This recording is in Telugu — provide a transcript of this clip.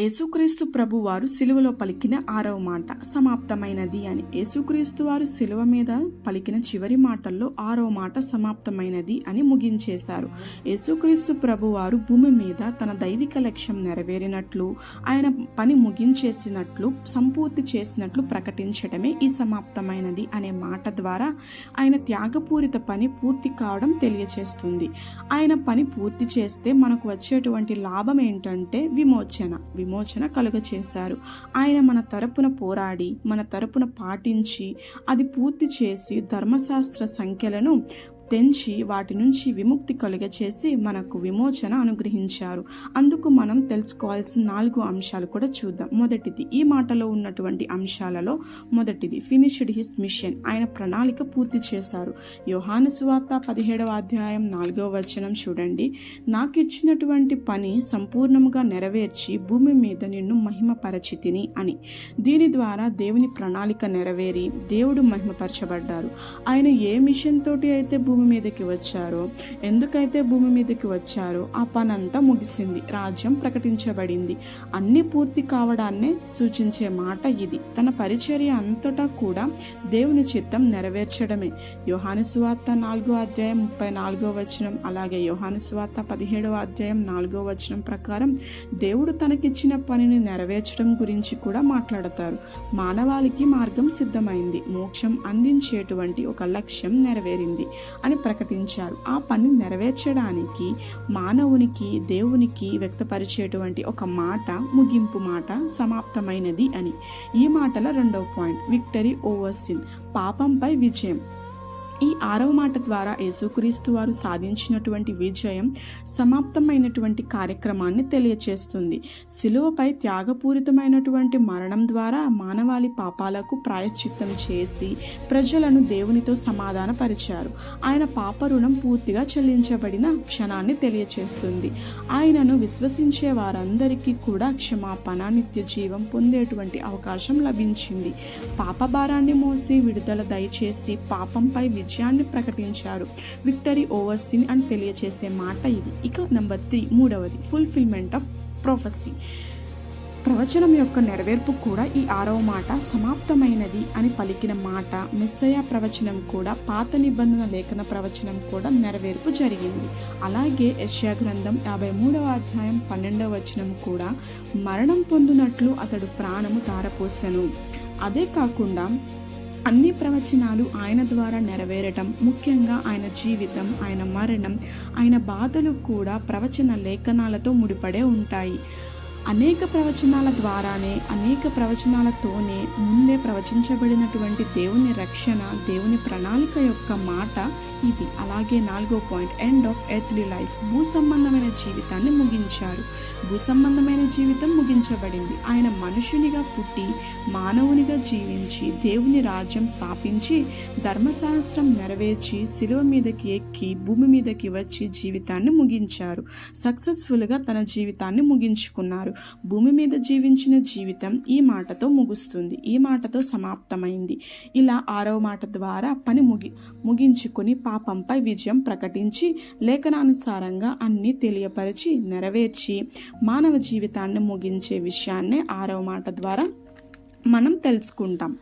యేసుక్రీస్తు ప్రభు వారు సిలువలో పలికిన 6వ మాట సమాప్తమైనది అని. యేసుక్రీస్తు వారు సిలువ మీద పలికిన చివరి మాటల్లో 6వ మాట సమాప్తమైనది అని ముగించేశారు. యేసుక్రీస్తు ప్రభు వారు భూమి మీద తన దైవిక లక్ష్యం నెరవేరినట్లు, ఆయన పని ముగించేసినట్లు, సంపూర్తి చేసినట్లు ప్రకటించడమే ఈ సమాప్తమైనది అనే మాట ద్వారా ఆయన త్యాగపూరిత పని పూర్తి కావడం తెలియచేస్తుంది. ఆయన పని పూర్తి చేస్తే మనకు వచ్చేటువంటి లాభం ఏంటంటే విమోచన కలుగచేశారు. ఆయన మన తరపున పోరాడి, మన తరపున పాటించి, అది పూర్తి చేసి ధర్మశాస్త్ర సంఖ్యలను తెంచి వాటి నుంచి విముక్తి కలుగచేసి మనకు విమోచన అనుగ్రహించారు. అందుకు మనం తెలుసుకోవాల్సిన 4 అంశాలు కూడా చూద్దాం. మొదటిది, ఈ మాటలో ఉన్నటువంటి అంశాలలో మొదటిది ఫినిష్డ్ హిస్ మిషన్, ఆయన ప్రణాళిక పూర్తి చేశారు. యోహాను సువార్త 17వ అధ్యాయం 4వ వచనం చూడండి. నాకు ఇచ్చినటువంటి పని సంపూర్ణంగా నెరవేర్చి భూమి మీద నిన్ను మహిమపరచితిని అని. దీని ద్వారా దేవుని ప్రణాళిక నెరవేరి దేవుడు మహిమపరచబడ్డారు. ఆయన ఏ మిషన్ తోటి అయితే భూమి మీదకి వచ్చారో, ఎందుకైతే భూమి మీదకి వచ్చారో ఆ పనంతా ముగిసింది, రాజ్యం ప్రకటించబడింది. అన్ని పూర్తి కావడాన్నే సూచించే మాట ఇది. తన పరిచర్య అంతటా కూడా దేవుని చిత్తం నెరవేర్చడమే. యోహాను సువార్త 4వ అధ్యాయం 34వ వచనం, అలాగే యోహాను సువార్త 17వ అధ్యాయం 4వ వచనం ప్రకారం దేవుడు తనకిచ్చిన పనిని నెరవేర్చడం గురించి కూడా మాట్లాడతారు. మానవాళికి మార్గం సిద్ధమైంది, మోక్షం అందించేటువంటి ఒక లక్ష్యం నెరవేరింది అని ప్రకటించారు. ఆ పని నెరవేర్చడానికి మానవునికి దేవునికి వ్యక్తపరిచేటువంటి ఒక మాట, ముగింపు మాట సమాప్తమైనది అని. ఈ మాటల 2వ పాయింట్ విక్టరీ ఓవర్ సిన్, పాపంపై విజయం. ఈ 6వ మాట ద్వారా యేసుక్రీస్తు వారు సాధించినటువంటి విజయం సమాప్తమైనటువంటి కార్యక్రమాన్ని తెలియచేస్తుంది. శిలువపై త్యాగపూరితమైనటువంటి మరణం ద్వారా మానవాళి పాపాలకు ప్రాయశ్చిత్తం చేసి ప్రజలను దేవునితో సమాధానపరిచారు. ఆయన పాప రుణం పూర్తిగా చెల్లించబడిన క్షణాన్ని తెలియచేస్తుంది. ఆయనను విశ్వసించే వారందరికీ కూడా క్షమాపణ, నిత్య జీవం పొందేటువంటి అవకాశం లభించింది. పాప భారాన్ని మోసి విడుదల దయచేసి పాపంపై విజయాన్ని ప్రకటించారు. విక్టరీ ఓవర్ సిన్ అని తెలియచేసే మాట ఇది. ఇక నెంబర్ 3, మూడవది ఫుల్ఫిల్మెంట్ ఆఫ్ ప్రొఫెసీ, ప్రవచనం యొక్క నెరవేర్పు కూడా ఈ 6వ మాట సమాప్తమైనది అని పలికిన మాట. మెస్సయ ప్రవచనం కూడా, పాత నిబంధన లేఖన ప్రవచనం కూడా నెరవేర్పు జరిగింది. అలాగే యెషయా గ్రంథం 53వ అధ్యాయం 12వ వచనం కూడా మరణం పొందునట్లు అతడు ప్రాణము ధారపోసెను. అదే కాకుండా అన్ని ప్రవచనాలు ఆయన ద్వారా నెరవేరటం, ముఖ్యంగా ఆయన జీవితం, ఆయన మరణం, ఆయన బాధలు కూడా ప్రవచన లేఖనాలతో ముడిపడే ఉంటాయి. అనేక ప్రవచనాల ద్వారానే, అనేక ప్రవచనాలతోనే ముందే ప్రవచించబడినటువంటి దేవుని రక్షణ, దేవుని ప్రణాళిక యొక్క మాట ఇది. అలాగే 4వ point end of earthly life, భూ సంబంధమైన జీవితాన్ని ముగించారు. భూ సంబంధమైన జీవితం ముగించబడింది. ఆయన మనుషునిగా పుట్టి మానవునిగా జీవించి దేవుని రాజ్యం స్థాపించి ధర్మశాస్త్రం నెరవేర్చి శిలువ మీదకి ఎక్కి భూమి మీదకి వచ్చి జీవితాన్ని ముగించారు. సక్సెస్ఫుల్గా తన జీవితాన్ని ముగించుకున్నారు. భూమి మీద జీవించిన జీవితం ఈ మాటతో ముగుస్తుంది, ఈ మాటతో సమాప్తమైంది. ఇలా 6వ మాట ద్వారా పని ముగించుకొని పాపంపై విజయం ప్రకటించి లేఖనానుసారంగా అన్ని తెలియపరిచి నెరవేర్చి మానవ జీవితాన్ని ముగించే విషయాన్నే 6వ మాట ద్వారా మనం తెలుసుకుంటాం.